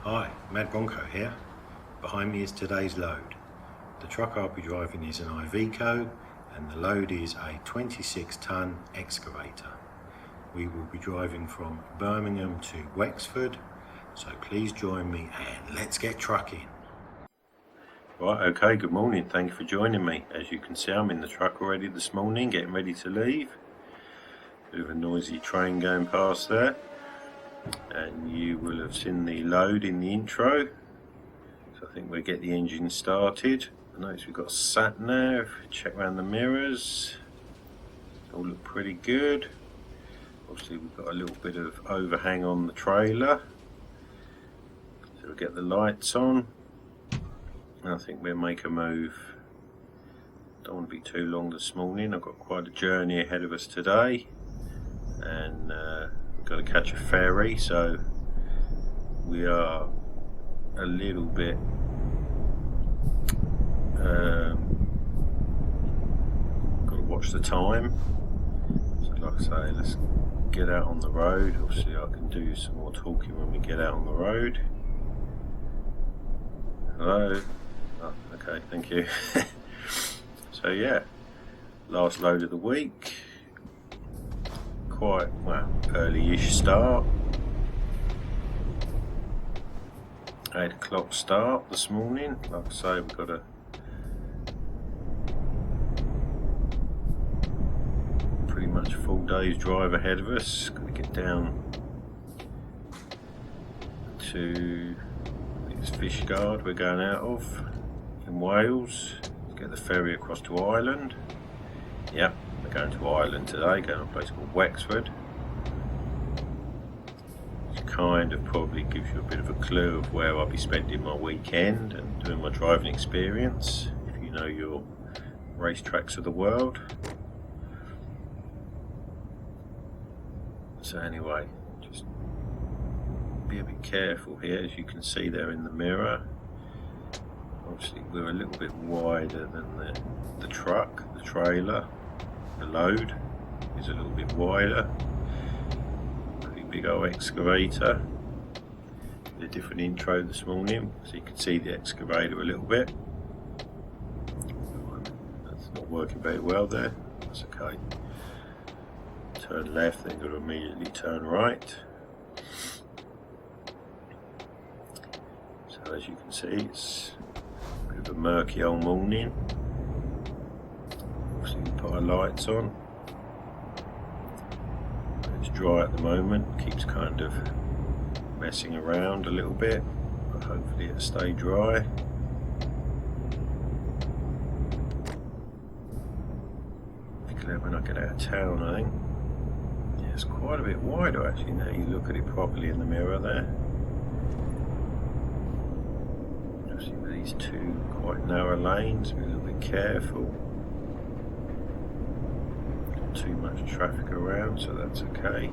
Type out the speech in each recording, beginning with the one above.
Hi, Madbronco here. Behind me is today's load. The truck I'll be driving is an Iveco and the load is a 26-ton excavator. We will be driving from Birmingham to Wexford, so please join me and let's get trucking. Right, okay, good morning, thank you for joining me. As you can see, I'm in the truck already this morning, getting ready to leave. Bit of a noisy train going past there. And you will have seen the load in the intro, so I think we'll get the engine started. I notice we've got sat nav, check around the mirrors, all look pretty good. Obviously we've got a little bit of overhang on the trailer, so we'll get the lights on. And I think we'll make a move. Don't want to be too long this morning, I've got quite a journey ahead of us today, and got to catch a ferry, so we are a little bit got to watch the time. So like I say, let's get out on the road. Obviously I can do some more talking when we get out on the road. Hello. Oh, okay, thank you. So yeah, last load of the week. Quite, well, early-ish start. 8 o'clock start this morning. Like I say, we've got a pretty much full day's drive ahead of us. Got to get down to, I think it's Fishguard we're going out of in Wales. Get the ferry across to Ireland. Yep. Going to Ireland today, going to a place called Wexford, which kind of probably gives you a bit of a clue of where I'll be spending my weekend and doing my driving experience, if you know your racetracks of the world. So anyway, just be a bit careful here. As you can see there in the mirror, obviously we're a little bit wider than the truck, the trailer. The load is a little bit wider. Pretty big old excavator. Did a different intro this morning, so you can see the excavator a little bit. That's not working very well there. That's okay. Turn left, then got to immediately turn right. So as you can see, it's a bit of a murky old morning. Obviously we put our lights on. It's dry at the moment, keeps kind of messing around a little bit, but hopefully it'll stay dry. Particularly when I get out of town, I think. Yeah, it's quite a bit wider actually now you look at it properly in the mirror there. Obviously with these two quite narrow lanes, be a little bit careful. Too much traffic around, so that's okay.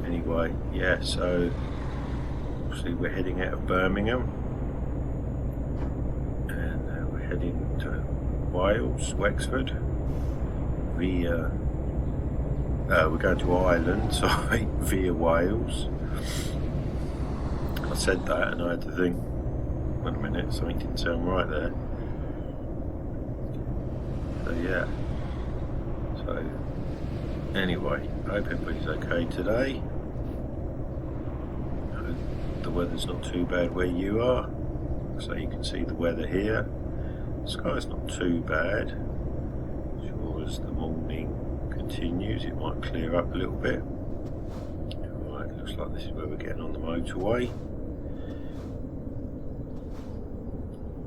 Anyway, yeah, so obviously we're heading out of Birmingham and we're heading to Wales, Wexford. We're going to Ireland, sorry, via Wales. I said that and I had to think, wait a minute, something didn't sound right there. So yeah. So anyway, I hope everybody's okay today. I hope the weather's not too bad where you are. So you can see the weather here. The sky's not too bad. Sure, as the morning continues it might clear up a little bit. Right, looks like this is where we're getting on the motorway.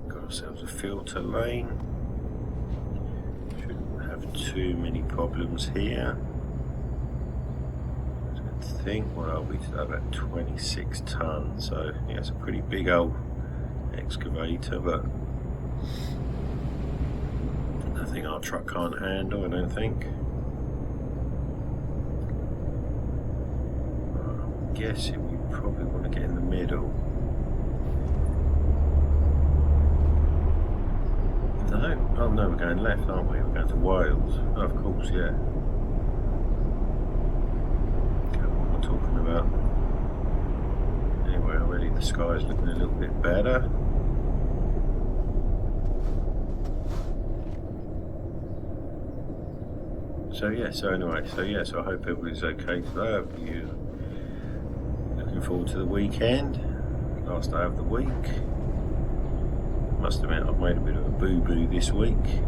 Got ourselves a filter lane. Too many problems here. I think what are we today, about 26 tons, so yeah, it's a pretty big old excavator, but nothing our truck can't handle, I don't think. I'm guessing we probably want to get in the middle. No, oh no, we're going left, aren't we? We're going to Wales. Oh, of course, yeah. Okay, what am I talking about? Anyway, the sky's looking a little bit better. So I hope everybody's okay today. I hope you're looking forward to the weekend, last day of the week. Must admit I've made a bit of a boo-boo this week.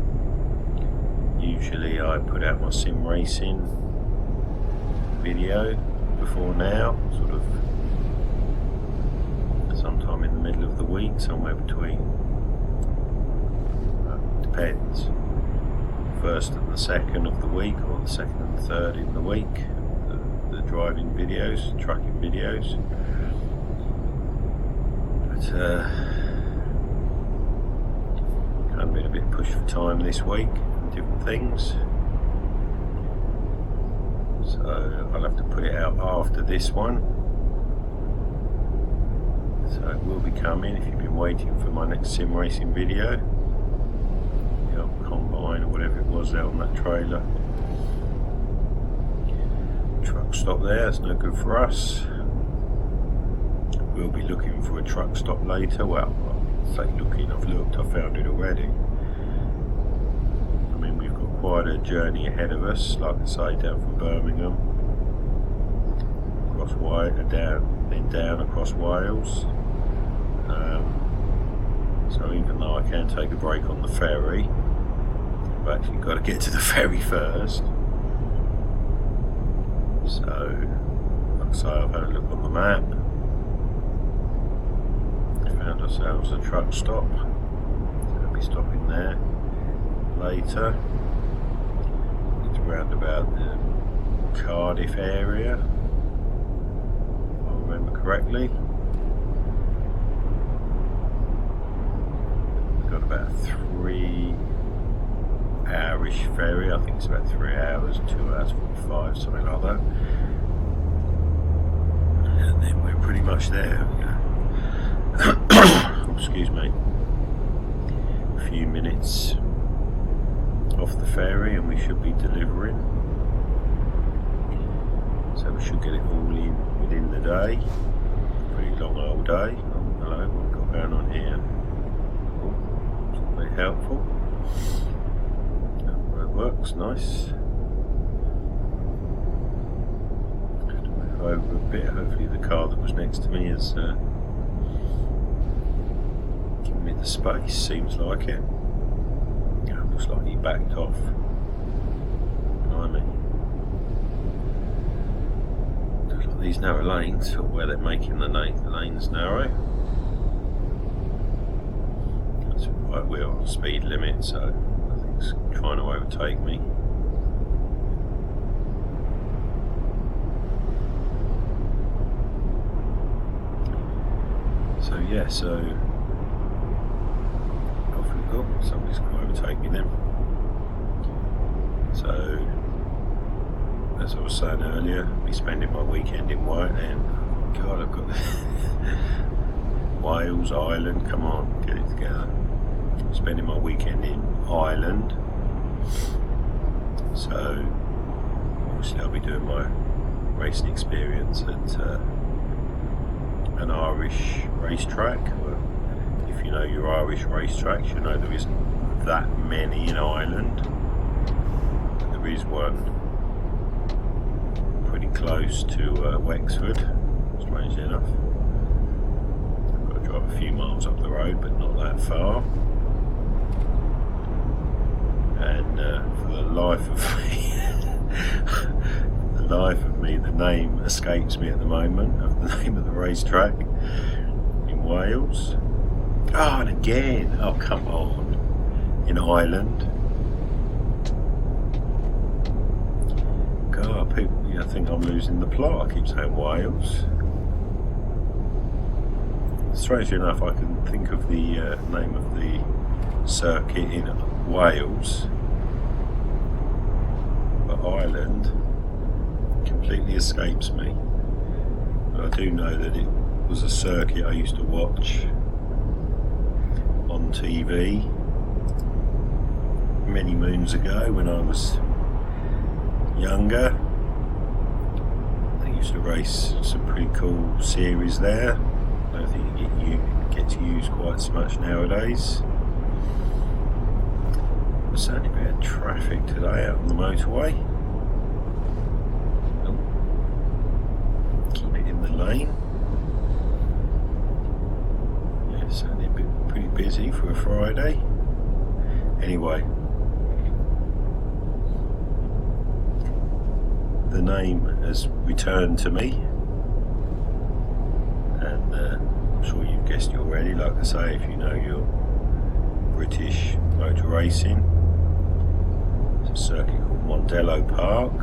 Usually I put out my sim racing video before now, sort of sometime in the middle of the week, somewhere between, depends, first and the second of the week, or the second and the third in the week, the driving videos, trucking videos. But kind of been a bit pushed for time this week, different things, so I'll have to put it out after this one. So it will be coming if you've been waiting for my next sim racing video. Combine or whatever it was out on that trailer. Truck stop there, it's no good for us. We'll be looking for a truck stop later. Well, I'll say looking, I've looked, I found it already. I mean, we've got quite a journey ahead of us, like I say, down from Birmingham, across down across Wales. So even though I can take a break on the ferry, I've actually got to get to the ferry first. So, like I say, I've had a look on the map. Found ourselves a truck stop. So we'll be stopping there later. It's round about the Cardiff area, if I remember correctly. We've got about 3 hourish ferry, I think it's about 3 hours, 2 hours 45, something like that. And then we're pretty much there. Oh, excuse me. A few minutes off the ferry and we should be delivering. So we should get it all in within the day. Pretty long old day. Oh, hello, what we've got going on here? Oh, it's not very helpful. Works nice. Have to move over a bit. Hopefully the car that was next to me has given me the space. Seems like it. Looks like he backed off. Blimey. Looks like these narrow lanes, or where they're making the lanes narrow. That's right, we're on speed limit, so trying to overtake me. So yeah, hopefully, somebody's going to overtake me then. So, as I was saying earlier, I'll be spending my weekend in Wales, and God, I've got Wales, Ireland, come on, get it together. Spending my weekend in Ireland. So obviously I'll be doing my racing experience at an Irish racetrack. Well, if you know your Irish racetracks, you know there isn't that many in Ireland. But there is one pretty close to Wexford, strangely enough. I've got to drive a few miles up the road, but not that far. And for the life of me, the name escapes me at the moment of the name of the racetrack in Wales. Oh, and again, oh come on, in Ireland. God, people, I think I'm losing the plot. I keep saying Wales. Strangely enough, I can think of the name of the circuit in Wales, but Ireland completely escapes me. But I do know that it was a circuit I used to watch on TV many moons ago when I was younger. They used to race some pretty cool series there. I don't think it gets used quite so much nowadays. There's certainly a bit of traffic today out on the motorway. Oh. Keep it in the lane. Yeah, certainly pretty busy for a Friday. Anyway, the name has returned to me, and I'm sure you've guessed it already. Like I say, if you know your British motor racing, it's a circuit called Mondello Park,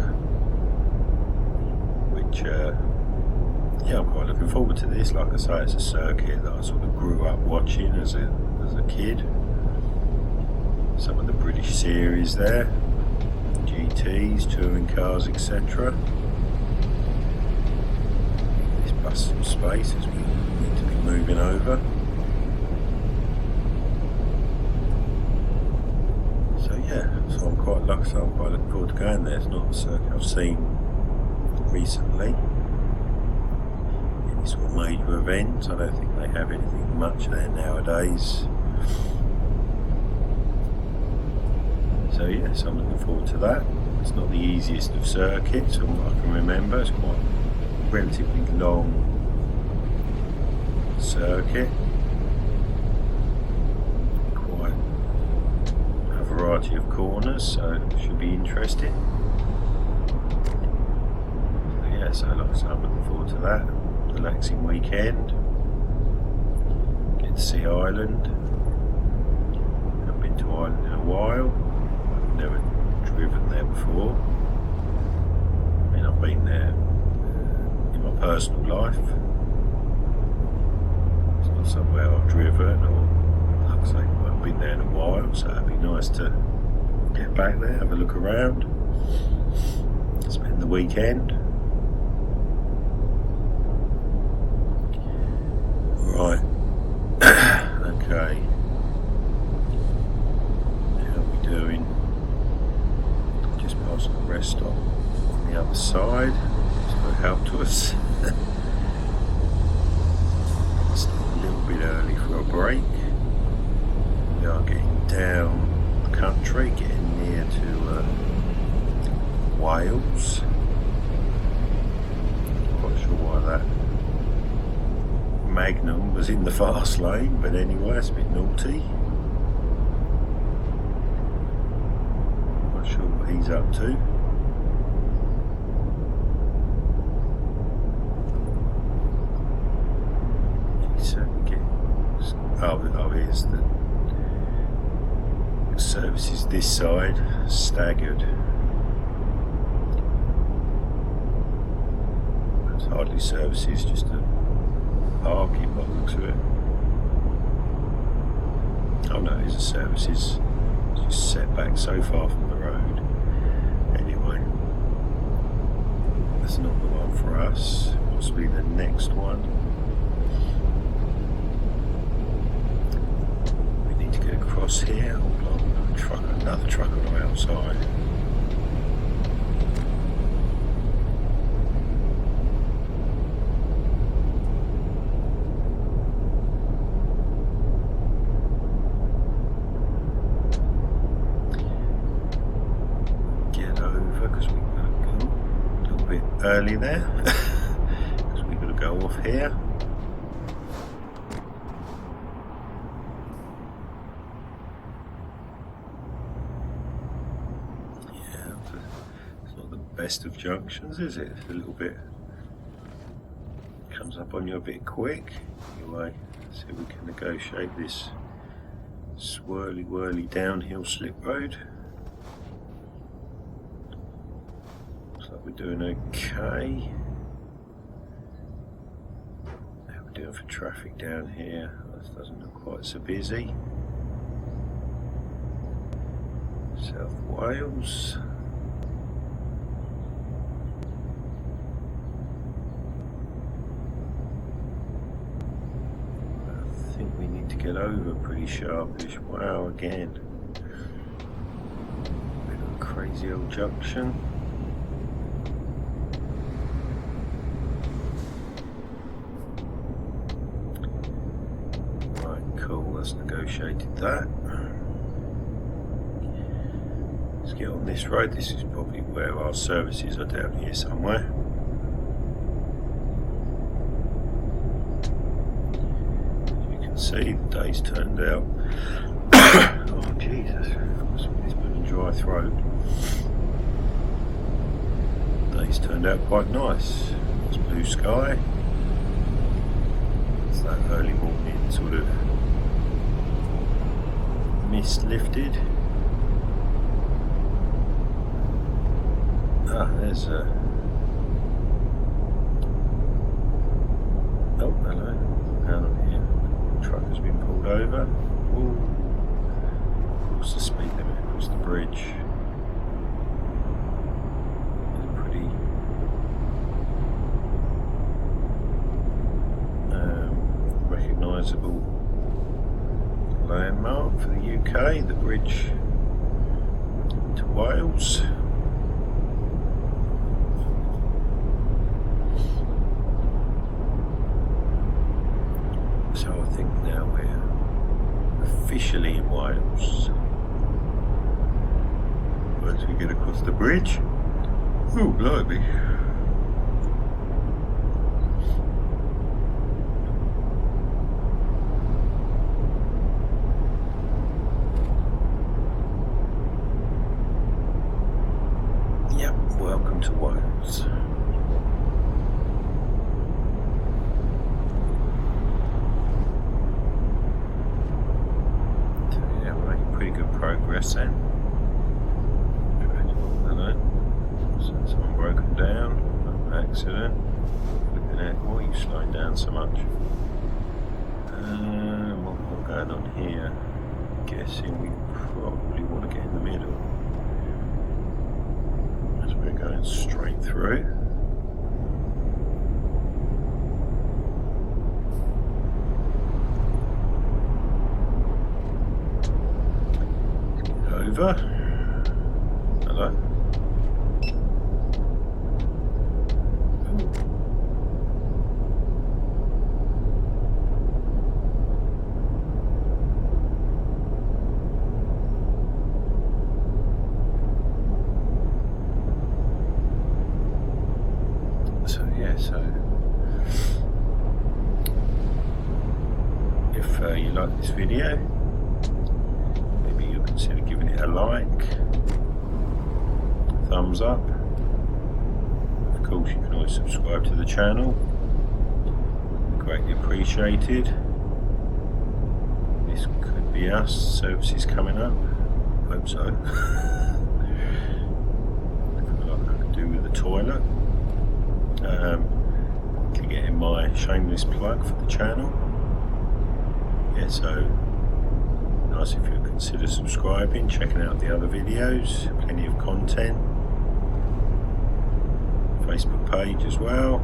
which yeah, I'm quite looking forward to this. Like I say, it's a circuit that I sort of grew up watching as a kid. Some of the British series there, GTs, touring cars, etc. This bus some space as we need to be moving over. So yeah, so I'm quite looking forward to going there. It's not a circuit I've seen recently. Any sort of major events, I don't think they have anything much there nowadays. So yeah, so I'm looking forward to that. It's not the easiest of circuits from what I can remember. It's quite a relatively long circuit. Quite a variety of corners, so it should be interesting. So yeah, so like I said, I'm looking forward to that. Relaxing weekend. Get to see Ireland. I've been to Ireland in a while. Never driven there before. I mean, I've been there in my personal life. It's not somewhere I've driven, or like I say, I've been there in a while, so it'd be nice to get back there, have a look around, spend the weekend. Right. Okay. How are we doing? Past the rest stop on the other side, so it'll help to us. It's a little bit early for a break. We are getting down the country, getting near to Wales. Not quite sure why that Magnum was in the fast lane, but anyway, it's a bit naughty. Sure what he's up to. He's certainly getting. Oh, here's the services this side, staggered. It's hardly services, just a parking by the looks of it. Oh no, these are services. Set back so far from the road. Anyway, that's not the one for us. Possibly the next one. We need to get across here. Hold on, another truck on the outside. Early there, because we've got to go off here. Yeah, it's not the best of junctions, is it? It's a little bit, comes up on you a bit quick. Anyway, let's see if we can negotiate this swirly whirly downhill slip road. We're doing okay. How are we doing for traffic down here? This doesn't look quite so busy. South Wales. I think we need to get over pretty sharpish. Wow, again. Bit of a crazy old junction. appreciated that. Let's get on this road. This is probably where our services are, down here somewhere. As you can see, the day's turned out. Oh Jesus, it's been a dry throat. The day's turned out quite nice. It's blue sky. It's that early morning sort of mist lifted. There's a... Oh, hello. Down on here. The truck has been pulled over. Ooh. What's the speed limit across the bridge? It's a pretty recognisable landmark for the UK, the bridge to Wales. So I think now we're officially in Wales. Once we get across the bridge, oh blimey. Yep, welcome to Wales. Progress then. Hello. So someone broken down. Accident. Flipping out. Why are you slowing down so much? What's going on here? Guessing we probably want to get in the middle. As we're going straight through. Over. Hello. So yeah, if you like this video, consider giving it a like, thumbs up. Of course, you can always subscribe to the channel. Greatly appreciated. This could be us. Services coming up. Hope so. I feel like I could do with the toilet. Can get in my shameless plug for the channel. Yeah, so nice if you consider subscribing, checking out the other videos, plenty of content. Facebook page as well.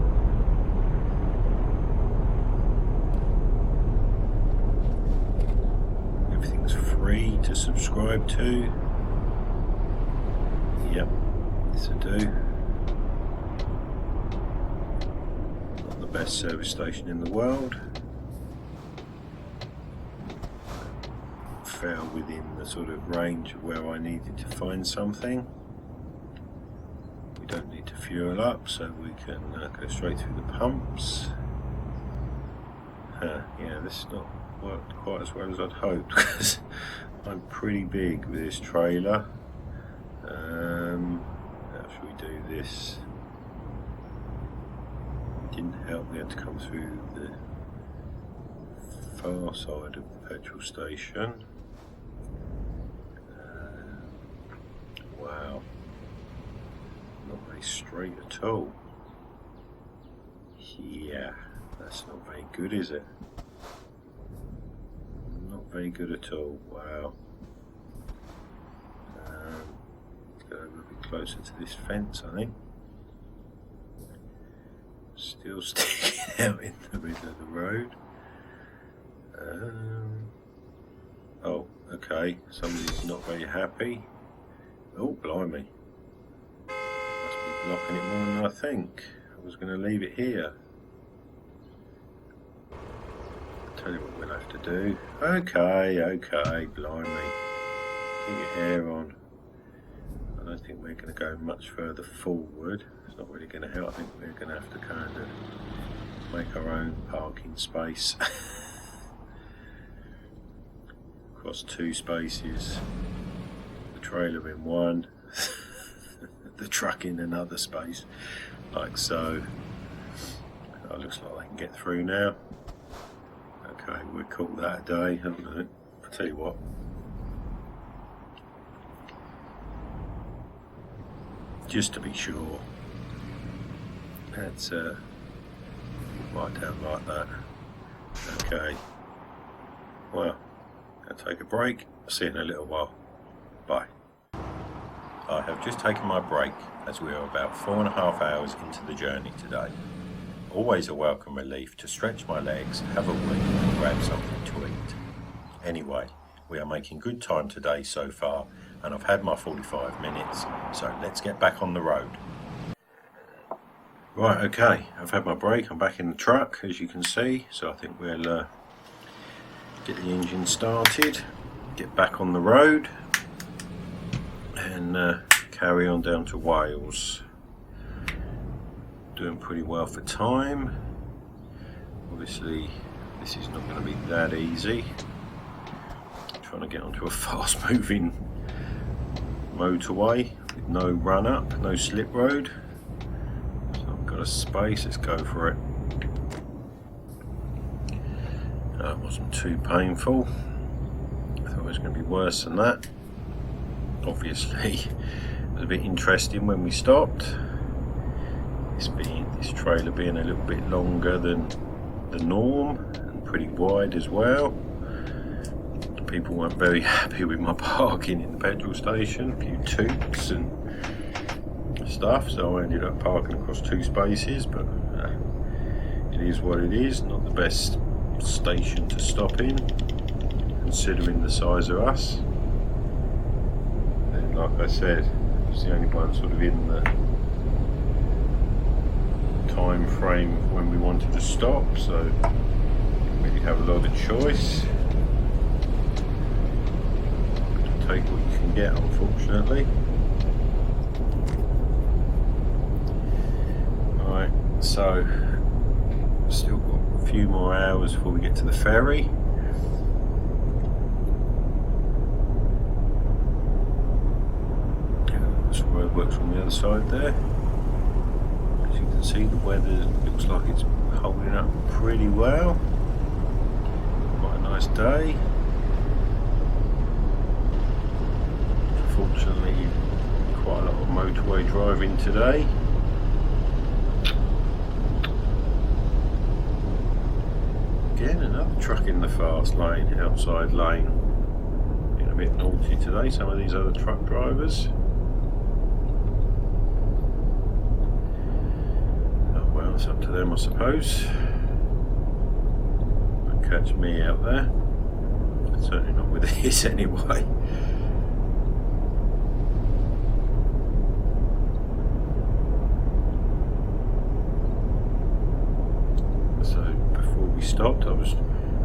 Everything's free to subscribe to. Yep, yes I do. Not the best service station in the world. Fell within the sort of range of where I needed to find something. We don't need to fuel up, so we can go straight through the pumps. Yeah, this has not worked quite as well as I'd hoped because I'm pretty big with this trailer. How should we do this? It didn't help me to come through the far side of the petrol station. Wow, not very straight at all. Yeah, that's not very good, is it? Not very good at all. Wow. Let's go over a bit closer to this fence, I think. Still sticking out in the middle of the road. Oh, okay. Somebody's not very happy. Oh, blimey. Must be blocking it more than I think. I was going to leave it here. tell you what we'll have to do. Okay, blimey. Keep your hair on. I don't think we're going to go much further forward. It's not really going to help. I think we're going to have to kind of make our own parking space. Across 2 spaces. The trailer in one. The truck in another space. Like so. It looks like I can get through now. Okay, we'll call that a day. I don't know. I'll tell you what. Just to be sure. Let's right down like that. Okay. Well, I'll take a break. See you in a little while. Bye. I have just taken my break as we are about 4.5 hours into the journey today. Always a welcome relief to stretch my legs, have a wee and grab something to eat. Anyway, we are making good time today so far and I've had my 45 minutes, so let's get back on the road. Right, okay, I've had my break, I'm back in the truck as you can see, so I think we'll get the engine started, get back on the road and carry on down to Wales. Doing pretty well for time. Obviously this is not going to be that easy. I'm trying to get onto a fast moving motorway with no run up, no slip road. So I've got a space, let's go for it. That wasn't too painful. I thought it was going to be worse than that. Obviously it was a bit interesting when we stopped. This trailer being a little bit longer than the norm and pretty wide as well. People weren't very happy with my parking in the petrol station, a few toots and stuff, so I ended up parking across 2 spaces, but it is what it is. Not the best station to stop in considering the size of us. And like I said, I was the only one sort of in the time frame when we wanted to stop, so didn't really have a lot of choice. Take what you can get, unfortunately. Right, so still got a few more hours before we get to the ferry. That's the roadworks on the other side there. As you can see, the weather looks like it's holding up pretty well. Quite a nice day. Unfortunately, quite a lot of motorway driving today. Again, another truck in the fast lane, outside lane. Being a bit naughty today, some of these other truck drivers. Oh well, it's up to them, I suppose. Won't catch me out there. Certainly not with this anyway. Stopped. I was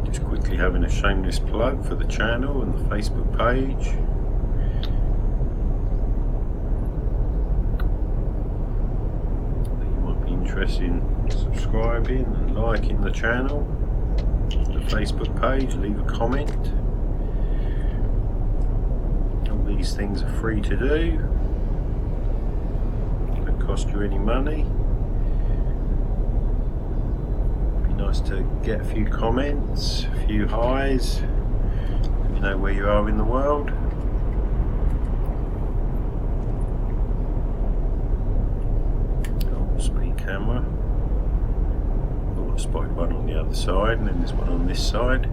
just quickly having a shameless plug for the channel and the Facebook page. You might be interested in subscribing and liking the channel, the Facebook page, leave a comment. All these things are free to do. Don't cost you any money. Nice to get a few comments, a few highs, you know where you are in the world. Oh, speed camera. Oh, I spotted one on the other side and then there's one on this side.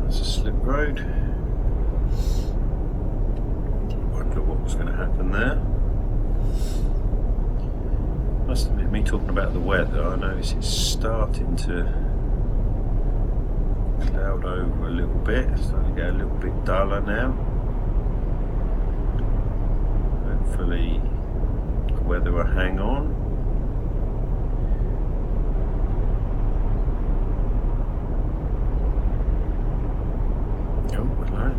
That's a slip road. Wonder what was going to happen there. Must admit, me talking about the weather, I notice it's starting to cloud over a little bit. It's starting to get a little bit duller now. Hopefully the weather will hang on. Oh, hello.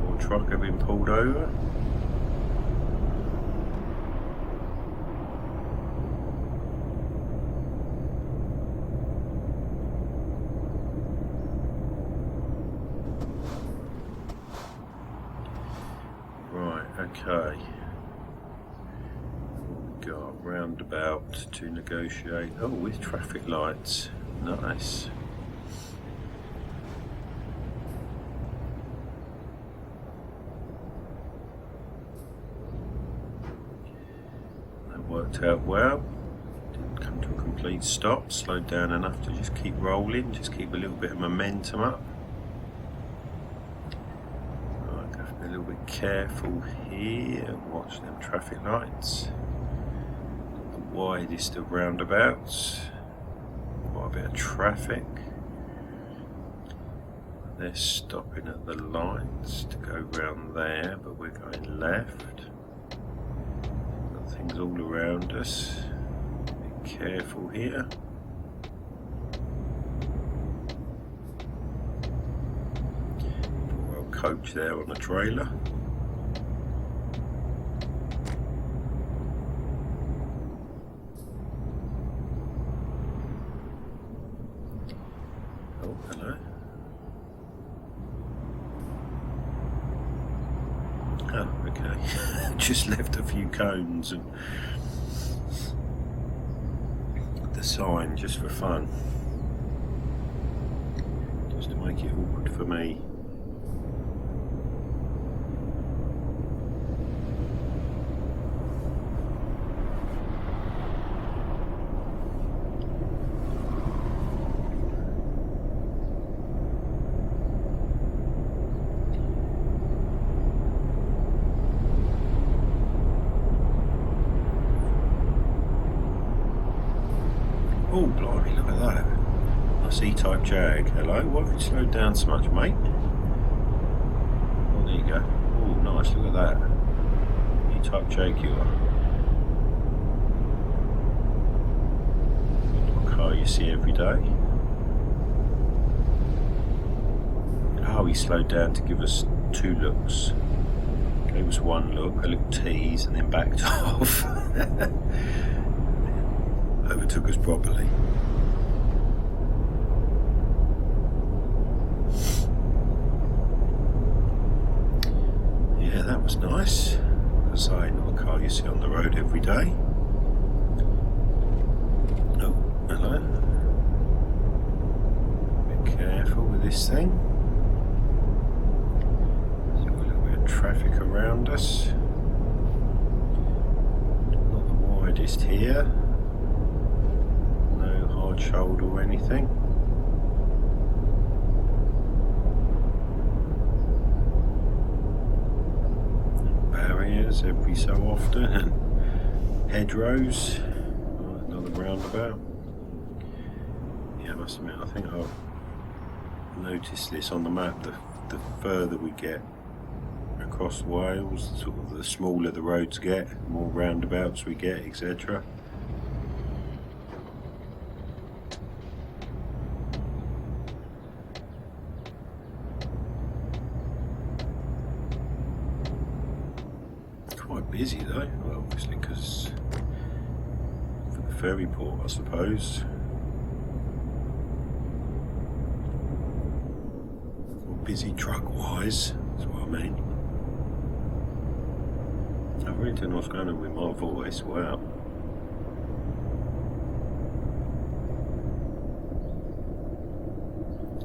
Poor truck have been pulled over. Okay, we've got roundabout to negotiate. Oh, with traffic lights, nice. That worked out well. Didn't come to a complete stop, slowed down enough to just keep rolling, just keep a little bit of momentum up. A little bit careful here, watch them traffic lights. The widest of roundabouts, quite a bit of traffic. They're stopping at the lights to go round there, but we're going left. Got things all around us, be careful here. Coach there on the trailer. Oh, hello. Oh, okay. Just left a few cones and the sign just for fun. Just to make it awkward for me. Oh, blimey, look at that. Nice E-type Jag. Hello, why have you slowed down so much, mate? Oh, there you go. Oh, nice, look at that. E-type Jaguar. What car you see every day. Oh, he slowed down to give us two looks. Gave us one look, a little tease, and then backed off. Overtook us properly. Yeah, that was nice. As I say, not a car you see on the road every day. Oh, hello. Be careful with this thing. There's a little bit of traffic around us. Not the widest here. Shoulder or anything. Barriers every so often and hedgerows. Another roundabout. Yeah, I must admit, I think I've noticed this on the map. The further we get across Wales, sort of the smaller the roads get, the more roundabouts we get, etc. Quite busy though, well, obviously because for the ferry port, I suppose. Or busy truck-wise, that's what I mean. I really don't know what's going on with my voice, wow.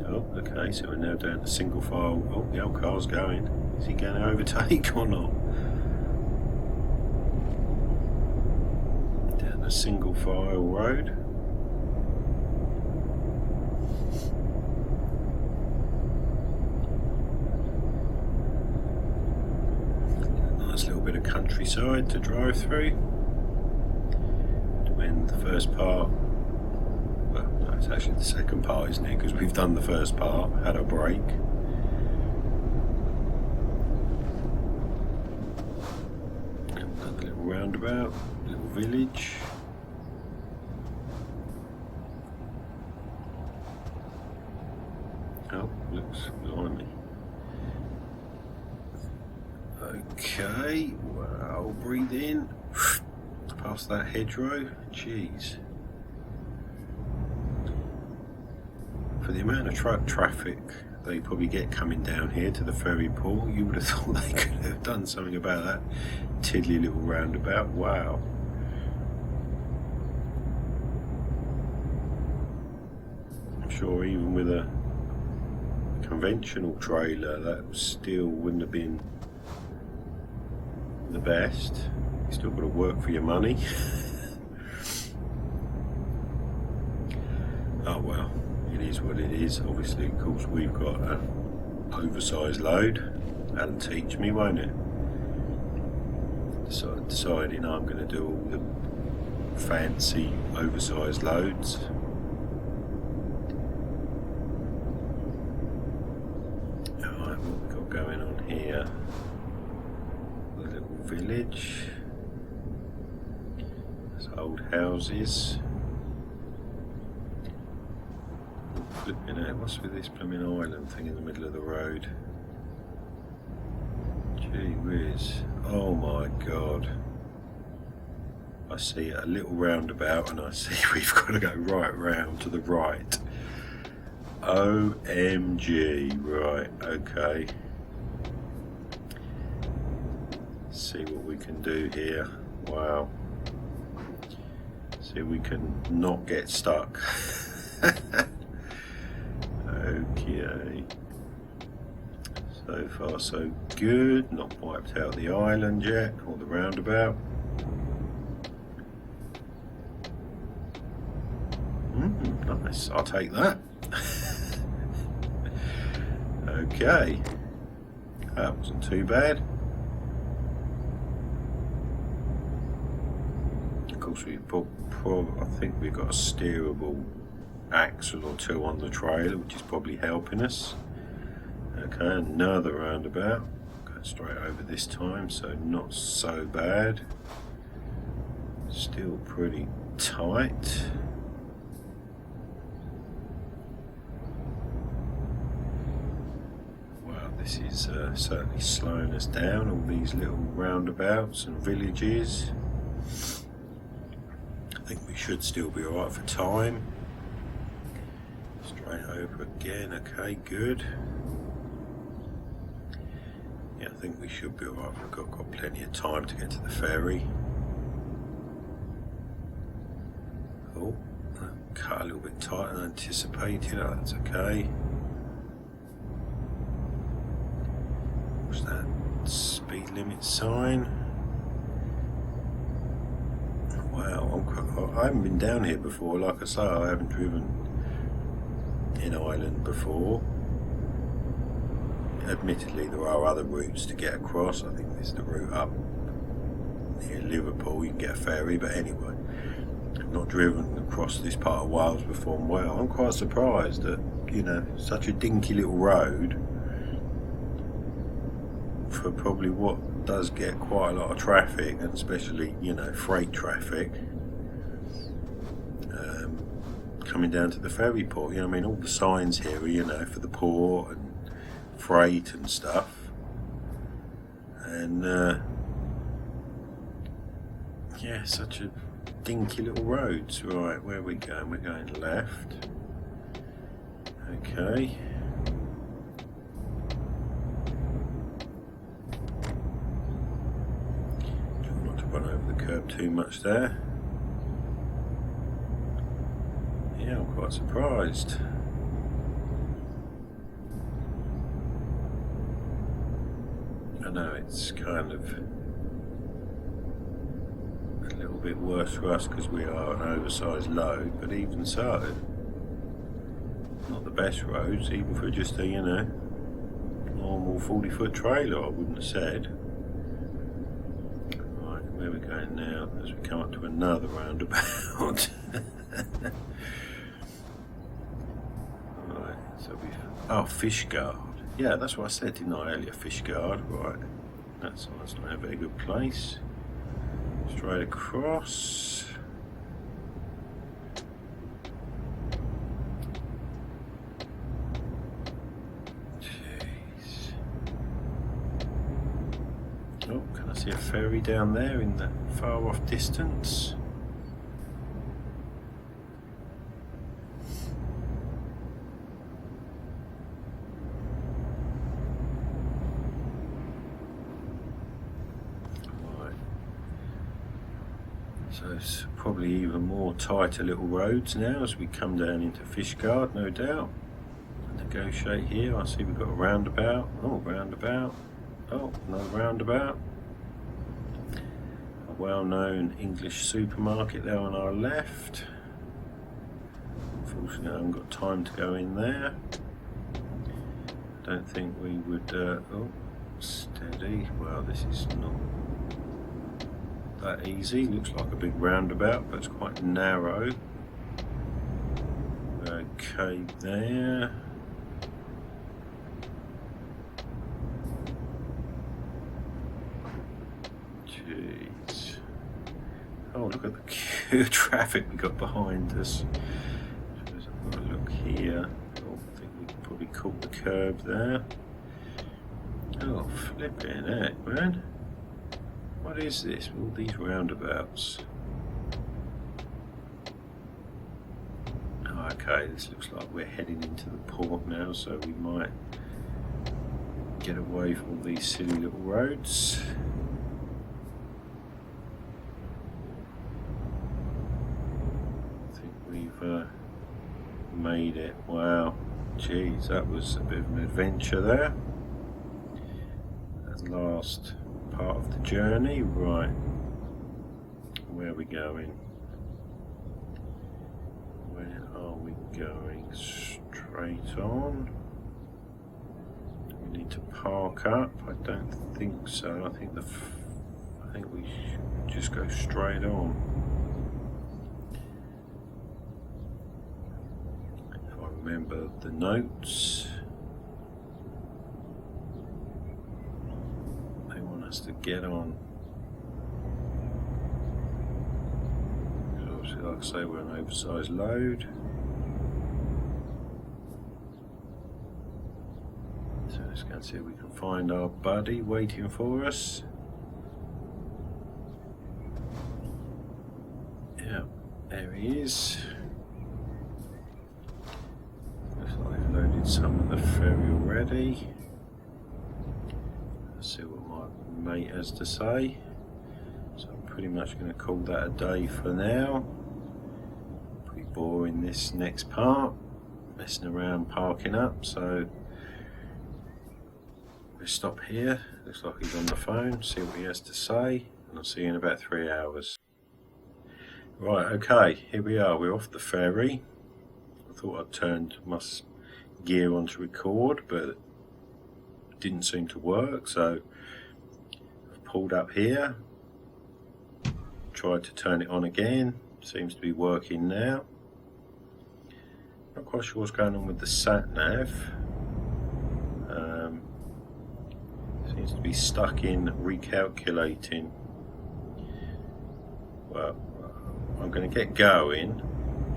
Oh, okay, so we're now down to single file. Oh, the old car's going. Is he going to overtake or not? Down a single file road. Nice little bit of countryside to drive through. and the first part, well, no, it's actually the second part, isn't it? Because we've done the first part, had a break. Another little roundabout, little village. Oh, looks blimey. Okay, well, breathe in. Past that hedgerow. Jeez. For the amount of truck traffic they probably get coming down here to the ferry port, you would have thought they could have done something about that tiddly little roundabout. Wow. I'm sure even with a conventional trailer that still wouldn't have been the best. You still got to work for your money. Oh well, it is what it is. Obviously, of course, we've got an oversized load. That'll teach me, won't it? So deciding I'm going to do all the fancy oversized loads. Alright, what we've got going on here? The little village. There's old houses. Flipping out, what's with this blooming island thing in the middle of the road? Gee whiz. Oh my god. I see a little roundabout and I see we've got to go right round to the right. OMG. Right, okay. See what we can do here. Wow. See if we can not get stuck. Okay. So far so good. Not wiped out the island yet, or the roundabout. Nice, I'll take that. Okay. That wasn't too bad. Of course I think we've got a steerable axle or two on the trailer, which is probably helping us. Okay, another roundabout. Going straight over this time, so not so bad. Still pretty tight. Wow, this is certainly slowing us down, all these little roundabouts and villages. I think we should still be alright for time. Straight over again, okay, good. Yeah, I think we should be alright. We've got plenty of time to get to the ferry. Oh, that cut a little bit tighter than anticipated. Oh, that's okay. What's that? Speed limit sign. Wow, I haven't been down here before. Like I say, I haven't driven in Ireland before. Admittedly, there are other routes to get across. I think there's the route up near Liverpool. You can get a ferry, but anyway, I've not driven across this part of Wales before. And well, I'm quite surprised that, you know, such a dinky little road for probably what does get quite a lot of traffic, and especially, you know, freight traffic. Coming down to the ferry port, you know, I mean, all the signs here are, you know, for the port and freight and stuff. And yeah, such a dinky little roads. Right, where are we going? We're going left. Okay. Try not to run over the curb too much there. Yeah, I'm quite surprised. I know it's kind of a little bit worse for us because we are an oversized load, but even so, not the best roads, even for just a, you know, normal 40-foot trailer, I wouldn't have said. Right, where we're going now as we come up to another roundabout. Right, so Fishguard. Yeah, that's what I said, didn't I, earlier? Fishguard, right. That's not a very good place. Straight across. Jeez. Oh, can I see a ferry down there in the far off distance? So it's probably even more tighter little roads now as we come down into Fishguard, no doubt. Negotiate here. I see we've got a roundabout. Oh, roundabout. Oh, another roundabout. A well-known English supermarket there on our left. Unfortunately, I haven't got time to go in there. I don't think we would. Oh, steady. Well, this is not that easy. Looks like a big roundabout, but it's quite narrow. Okay, there. Jeez. Oh, look at the queue of traffic we got behind us. Suppose I've got to look here. Oh, I think we probably caught the curb there. Oh, flipping heck, man. What is this with all these roundabouts? Oh, okay, this looks like we're heading into the port now, so we might get away from all these silly little roads. I think we've made it. Wow, geez, that was a bit of an adventure there. At last part of the journey. Right, where are we going? Where are we going? Straight on. We need to park up. I don't think so. I think we should just go straight on. If I remember the notes. To get on. Obviously, like I say, we're an oversized load. So let's go and see if we can find our buddy waiting for us. Yeah, there he is. Looks like they've loaded some of the ferry already. Let's see what mate has to say. So I'm pretty much going to call that a day for now. Pretty boring this next part, messing around parking up, so we'll stop here. Looks like he's on the phone, see what he has to say, and I'll see you in about 3 hours. Right, okay, here we are, we're off the ferry. I thought I'd turned my gear on to record, but it didn't seem to work, so pulled up here, tried to turn it on again, seems to be working now. Not quite sure what's going on with the sat nav. Seems to be stuck in recalculating. Well, I'm going to get going.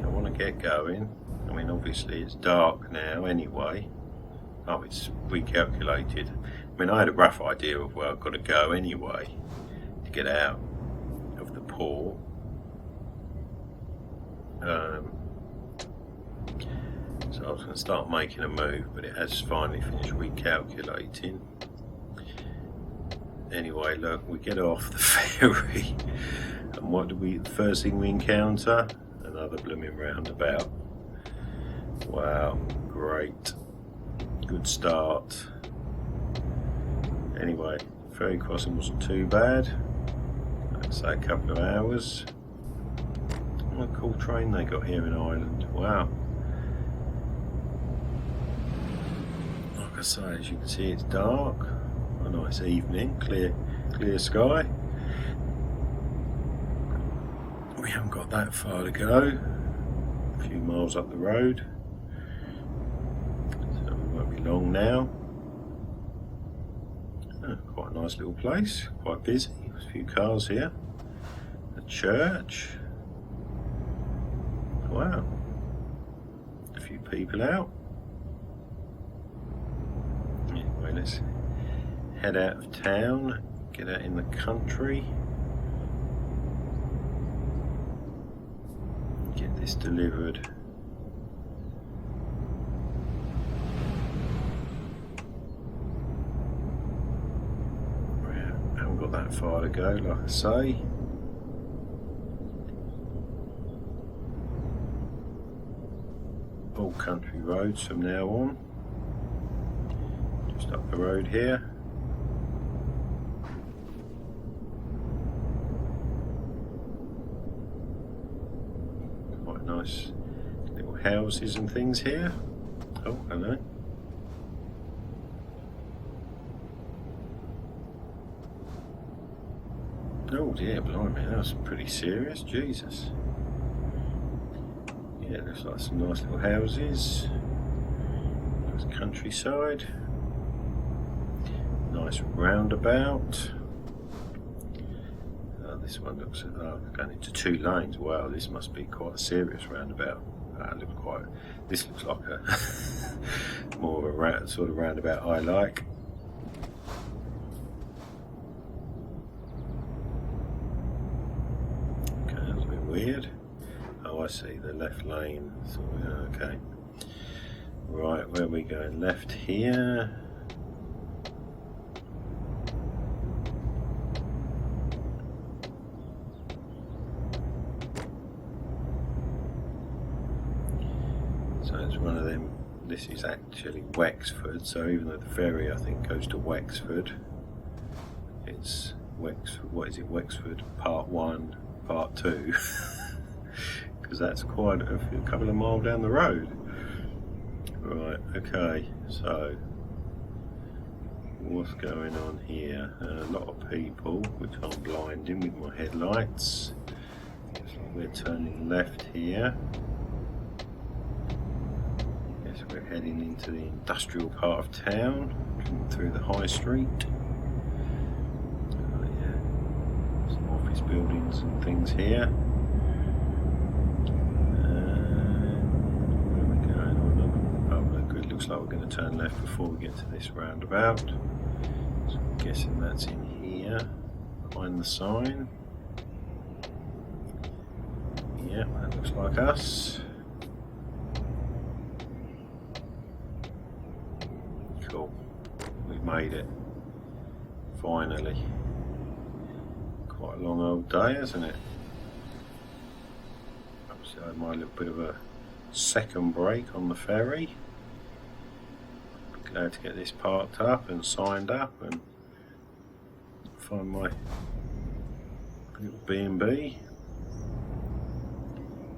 I want to get going. I mean, obviously it's dark now anyway. Oh, it's recalculated. I mean, I had a rough idea of where I've got to go anyway to get out of the port. So I was going to start making a move, but it has finally finished recalculating. Anyway, look, we get off the ferry, and what do we? The first thing we encounter? Another blooming roundabout. Wow, great. Good start. Anyway, ferry crossing wasn't too bad. Let's say a couple of hours. What a cool train they got here in Ireland. Wow. Like I say, as you can see, it's dark. A nice evening, clear sky. We haven't got that far to go, a few miles up the road, so we won't be long now. Oh, quite a nice little place, quite busy, a few cars here, a church, wow, a few people out. Anyway, let's head out of town, get out in the country, get this delivered. I haven't got that far to go, like I say. All country roads from now on. Just up the road here. Quite nice little houses and things here. Oh, hello. Oh dear, blimey, that was pretty serious, Jesus. Yeah, looks like some nice little houses. Nice countryside. Nice roundabout. Oh, this one looks going into 2 lanes. Wow, this must be quite a serious roundabout. This looks like a more of a sort of roundabout I like. Okay, that's a bit weird. Oh, I see, the left lane. So, okay. Right, where are we going? Left here. So it's one of them. This is actually Wexford, so even though the ferry I think goes to Wexford, it's Wexford, what is it, Wexford Part 1, Part 2, because that's quite a couple of miles down the road. Right, okay, so what's going on here? A lot of people, which I'm blinding with my headlights. Looks like we're turning left here. Yes, we're heading into the industrial part of town, through the high street. Yeah, some office buildings and things here. Where are we going? Oh, no good. Looks like we're going to turn left before we get to this roundabout. So I'm guessing that's in here, behind the sign. Yeah, that looks like us. Cool. We've made it. Finally. Quite a long old day, hasn't it? Obviously I had my little bit of a second break on the ferry. Glad to get this parked up and signed up and find my little B&B.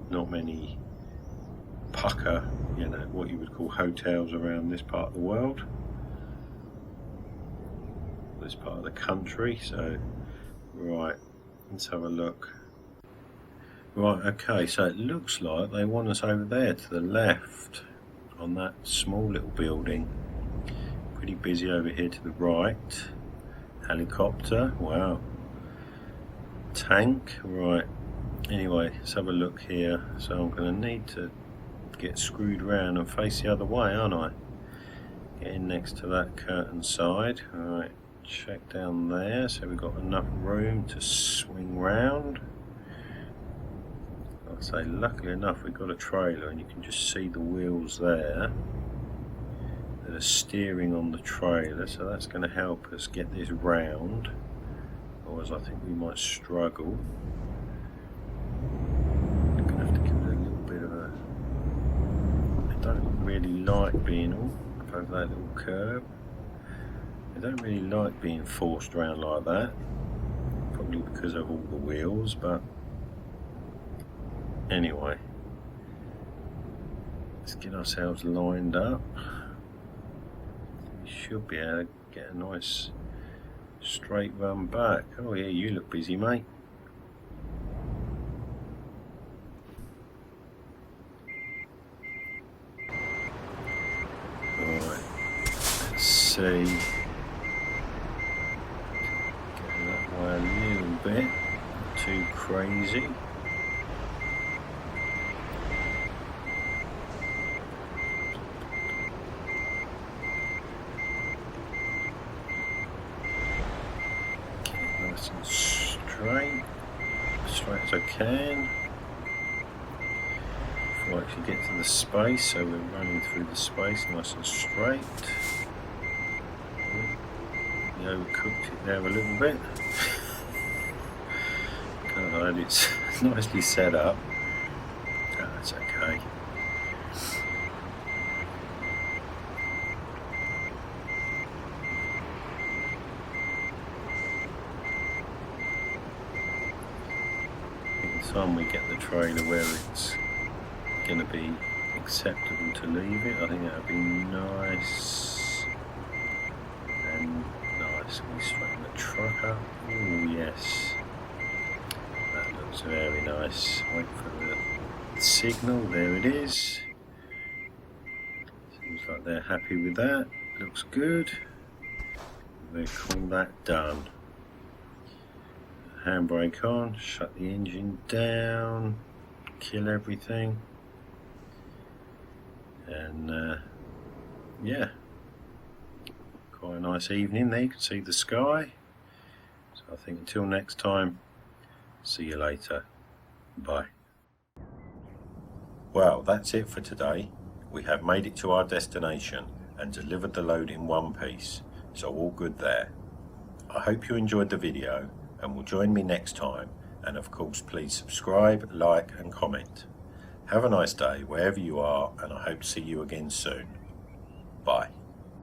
Not many pucker, you know, what you would call hotels around this part of the world, this part of the country. So right, let's have a look. Right, okay, so it looks like they want us over there to the left on that small little building. Pretty busy over here to the right. Helicopter, wow. Tank, right. Anyway, let's have a look here. So I'm going to need to get screwed around and face the other way, aren't I? Get in next to that curtain side. Alright, check down there. So we've got enough room to swing round. I'll say, luckily enough, we've got a trailer and you can just see the wheels there that are steering on the trailer. So that's going to help us get this round. Otherwise, I think we might struggle. Don't really like being up over that little curb. I don't really like being forced around like that, probably because of all the wheels, but anyway, let's get ourselves lined up. We should be able to get a nice straight run back. Oh yeah, you look busy, mate. see. Getting that way a little bit, not too crazy. Nice and straight, as straight as I can, before I actually get to the space, so we're running through the space nice and straight. We overcooked it there a little bit. Can't hide, it's nicely set up. Oh, that's okay. By the time we get the trailer where it's going to be acceptable to leave it, I think that would be nice and nice. We straighten the truck up. Oh yes, that looks very nice. Wait for the signal. There it is. Seems like they're happy with that. Looks good. They call that done. Handbrake on, shut the engine down, kill everything, and yeah, quite a nice evening there. You can see the sky. So I think until next time, see you later. Bye. Well, that's it for today. We have made it to our destination and delivered the load in one piece, so all good there. I hope you enjoyed the video and will join me next time, and of course please subscribe, like and comment. Have a nice day wherever you are, and I hope to see you again soon. Bye.